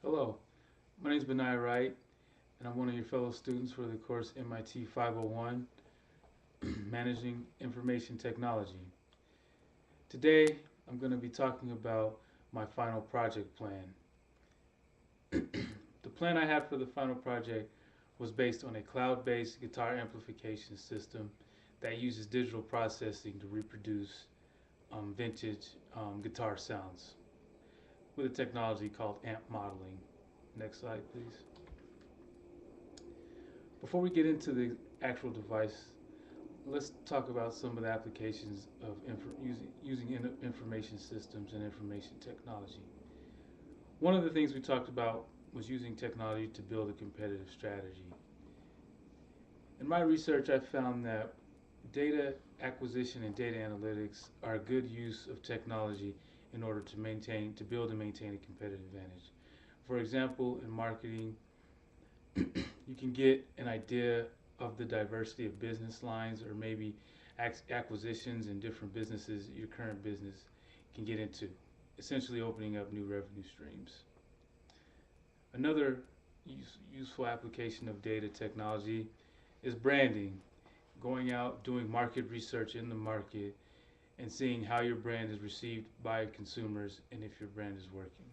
Hello, my name is Benai Wright, and I'm one of your fellow students for the course MIT 501, Managing Information Technology. Today, I'm going to be talking about my final project plan. The plan I had for the final project was based on a cloud-based guitar amplification system that uses digital processing to reproduce vintage guitar sounds with a technology called amp modeling. Next slide, please. Before we get into the actual device, let's talk about some of the applications of using information systems and information technology. One of the things we talked about was using technology to build a competitive strategy. In my research, I found that data acquisition and data analytics are a good use of technology in order to build and maintain a competitive advantage. For example, in marketing, you can get an idea of the diversity of business lines or maybe acquisitions in different businesses your current business can get into, essentially opening up new revenue streams. Another useful application of data technology is branding, going out, doing market research in the market, and seeing how your brand is received by consumers and if your brand is working.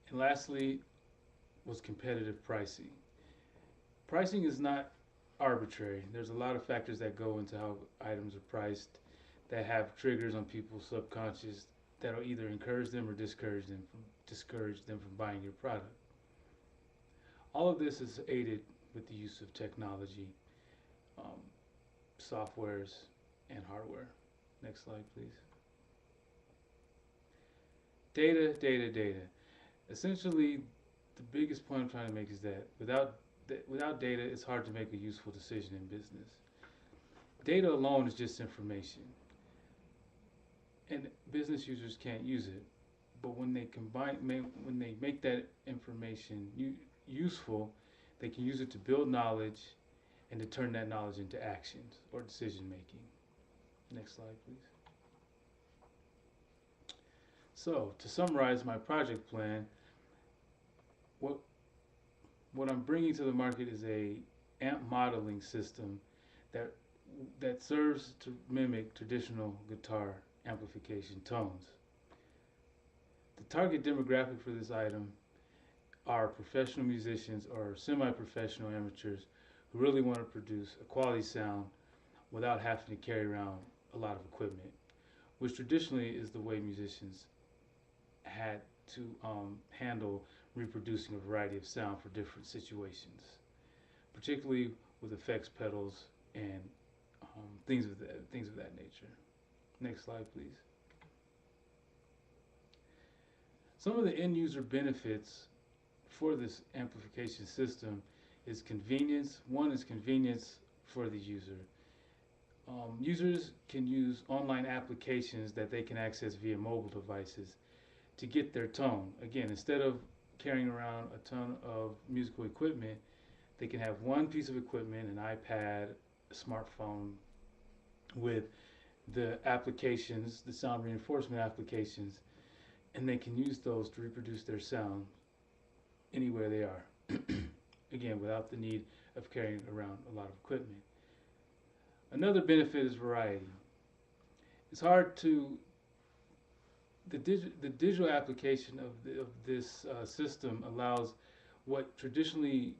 And lastly, was competitive pricing. Pricing is not arbitrary. There's a lot of factors that go into how items are priced that have triggers on people's subconscious that'll either encourage them or discourage them from buying your product. All of this is aided with the use of technology, um, softwares, and hardware. Next slide, please. Data. Essentially, the biggest point I'm trying to make is that without data, it's hard to make a useful decision in business. Data alone is just information, and business users can't use it. But when they make that information useful, they can use it to build knowledge and to turn that knowledge into actions or decision making. Next slide, please. So, to summarize my project plan, what what I'm bringing to the market is a amp modeling system that that serves to mimic traditional guitar amplification tones. The target demographic for this item are professional musicians or semi-professional amateurs who really want to produce a quality sound without having to carry around a lot of equipment, which traditionally is the way musicians had to handle reproducing a variety of sound for different situations, particularly with effects pedals and things of that nature. Next slide, please. Some of the end user benefits for this amplification system is convenience. One is convenience for the user. Users can use online applications that they can access via mobile devices to get their tone. Again, instead of carrying around a ton of musical equipment, they can have one piece of equipment, an iPad, a smartphone, with the applications, the sound reinforcement applications, and they can use those to reproduce their sound anywhere they are. Again, without the need of carrying around a lot of equipment. Another benefit is variety. It's hard to the digital application of this system allows what traditionally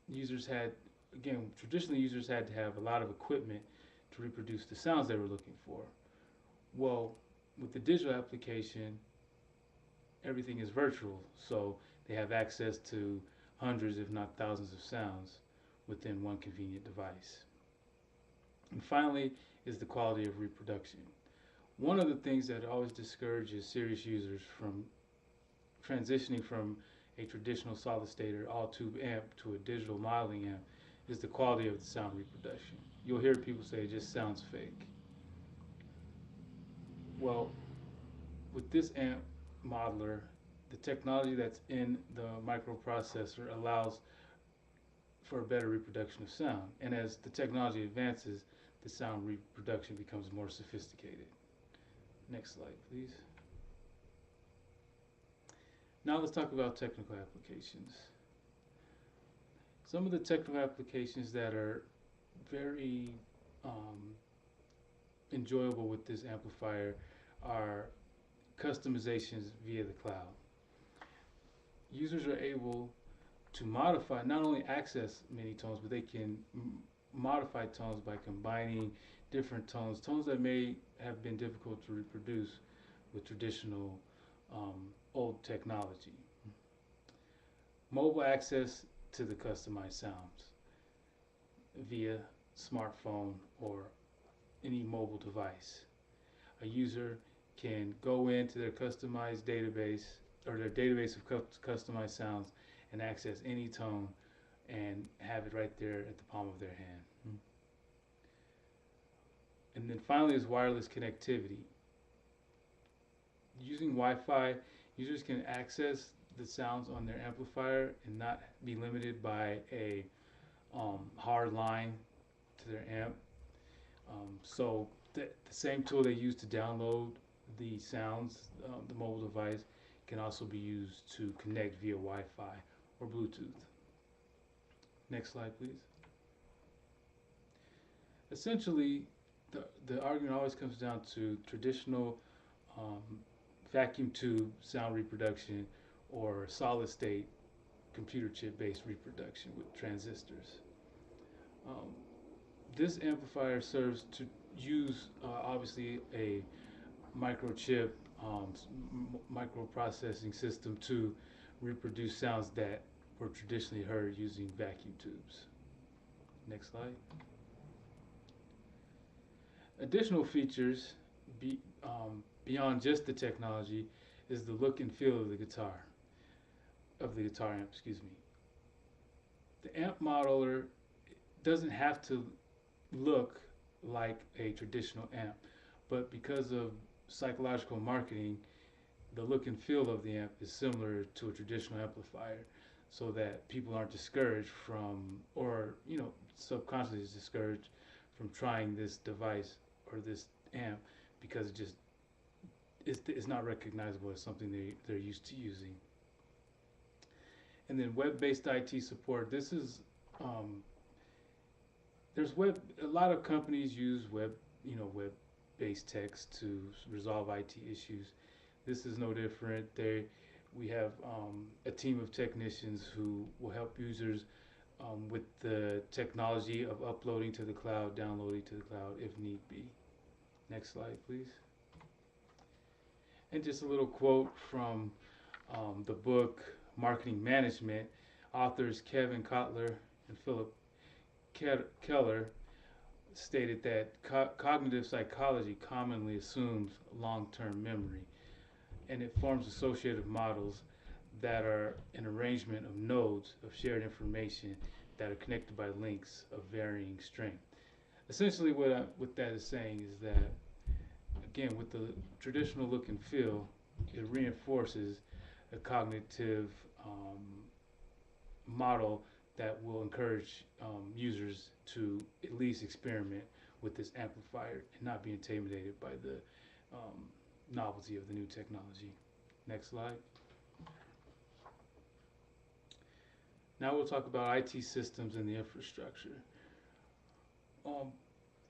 users had to have a lot of equipment to reproduce the sounds they were looking for. Well, with the digital application, everything is virtual, so they have access to hundreds, if not thousands, of sounds within one convenient device. And finally is the quality of reproduction. One of the things that always discourages serious users from transitioning from a traditional solid state or all tube amp to a digital modeling amp is the quality of the sound reproduction. You'll hear people say it just sounds fake. Well, with this amp modeler, the technology that's in the microprocessor allows for a better reproduction of sound. And as the technology advances, the sound reproduction becomes more sophisticated. Next slide, please. Now let's talk about technical applications. Some of the technical applications that are very um, enjoyable with this amplifier are customizations via the cloud. Users are able to modify, not only access many tones, but they can modify tones by combining different tones, tones that may have been difficult to reproduce with traditional old technology. Mobile access to the customized sounds via smartphone or any mobile device. A user can go into their customized database or their database of customized sounds and access any tone and have it right there at the palm of their hand. And then finally is wireless connectivity. Using Wi-Fi, users can access the sounds on their amplifier and not be limited by a hard line to their amp. So the same tool they use to download the sounds, the mobile device, can also be used to connect via Wi-Fi or Bluetooth. Next slide, please. Essentially, the argument always comes down to traditional um, vacuum tube sound reproduction or solid state computer chip based reproduction with transistors. Um, this amplifier serves to use obviously a microchip microprocessing system to reproduce sounds that were traditionally heard using vacuum tubes. Next slide. Additional features beyond just the technology is the look and feel of the guitar amp, excuse me. The amp modeler doesn't have to look like a traditional amp, but because of psychological marketing, the look and feel of the amp is similar to a traditional amplifier, so that people aren't discouraged from, or subconsciously is discouraged from trying this device or this amp because it's not recognizable as something they're used to using. And then web-based IT support. This is a lot of companies use web-based text to resolve IT issues. This is no different. We have a team of technicians who will help users with the technology of uploading to the cloud, downloading to the cloud if need be. Next slide, please. And just a little quote from the book Marketing Management. Authors Kevin Kotler and Philip Keller stated that cognitive psychology commonly assumes long-term memory, and it forms associative models that are an arrangement of nodes of shared information that are connected by links of varying strength. Essentially, what that is saying is that, again, with the traditional look and feel, it reinforces a cognitive model that will encourage users to at least experiment with this amplifier and not be intimidated by the novelty of the new technology. Next slide. Now we'll talk about IT systems and the infrastructure.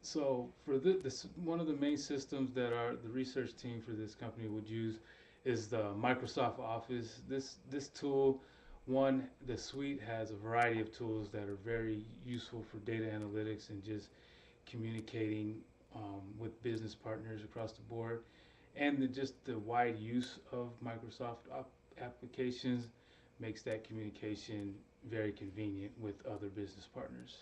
So for this, one of the main systems that the research team for this company would use is the Microsoft Office. This tool, the suite has a variety of tools that are very useful for data analytics and just communicating with business partners across the board, and just the wide use of Microsoft applications makes that communication very convenient with other business partners.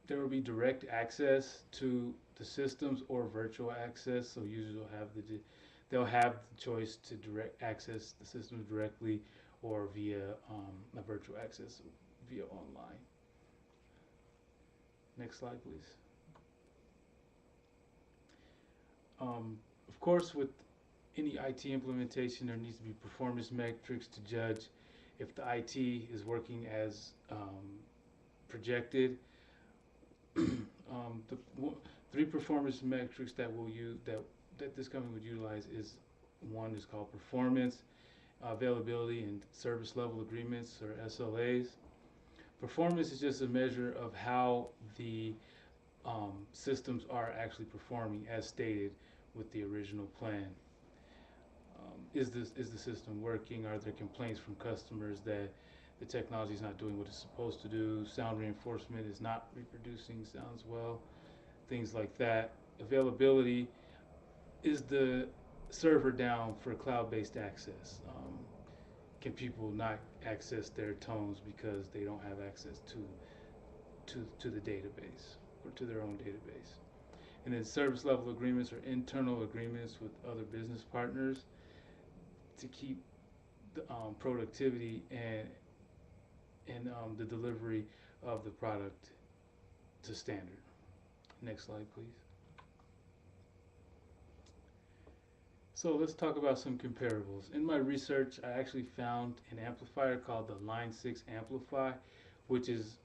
There will be direct access to the systems or virtual access, so users will have they'll have the choice to direct access the systems directly or via a virtual access via online. Next slide, please. Of course, with any IT implementation, there needs to be performance metrics to judge if the IT is working as projected. The three performance metrics that we'll use that this company would utilize is One is called performance, availability, and service level agreements, or SLAs. Performance is just a measure of how the systems are actually performing as stated with the original plan. Is the system working? Are there complaints from customers that the technology is not doing what it's supposed to do? Sound reinforcement is not reproducing sounds well, things like that. Availability, is the server down for cloud-based access? Can people not access their tones because they don't have access to the database or to their own database? And then service level agreements are internal agreements with other business partners to keep the productivity and the delivery of the product to standard. Next slide, please. So let's talk about some comparables. In my research, I actually found an amplifier called the Line 6 Amplify, which is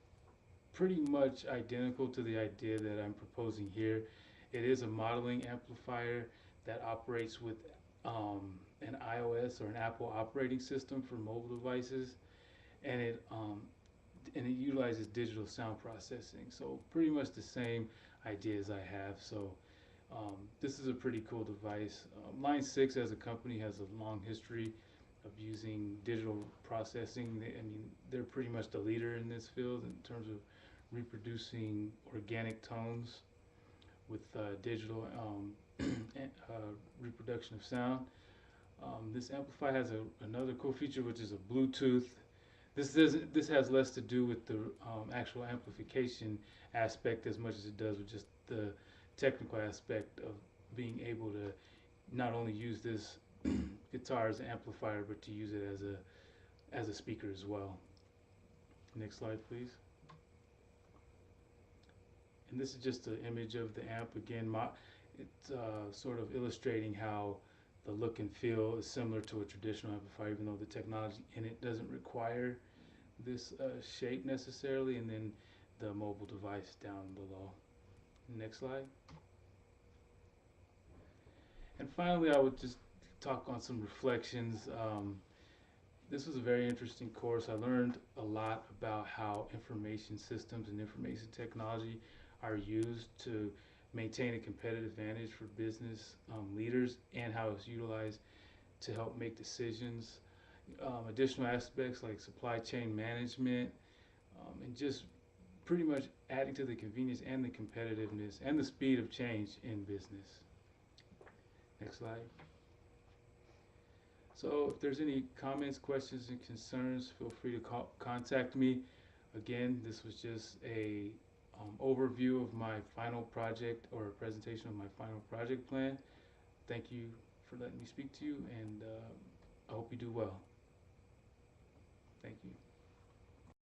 pretty much identical to the idea that I'm proposing here. It is a modeling amplifier that operates with an iOS or an Apple operating system for mobile devices, and it utilizes digital sound processing. So pretty much the same ideas I have. So this is a pretty cool device. Line 6 as a company has a long history of using digital processing. They're pretty much the leader in this field in terms of reproducing organic tones with digital reproduction of sound. This amplifier has another cool feature, which is a Bluetooth. This has less to do with the actual amplification aspect as much as it does with just the technical aspect of being able to not only use this guitar as an amplifier, but to use it as a speaker as well. Next slide, please. And this is just an image of the amp again. It's sort of illustrating how the look and feel is similar to a traditional amplifier, even though the technology in it doesn't require this shape necessarily. And then the mobile device down below. Next slide. And finally, I would just talk on some reflections. This was a very interesting course. I learned a lot about how information systems and information technology are used to maintain a competitive advantage for business leaders, and how it's utilized to help make decisions. Additional aspects like supply chain management, and just pretty much adding to the convenience and the competitiveness and the speed of change in business. Next slide. So if there's any comments, questions, and concerns, feel free to contact me. Again, this was just a overview of my final project, or a presentation of my final project plan. Thank you for letting me speak to you, and I hope you do well. Thank you.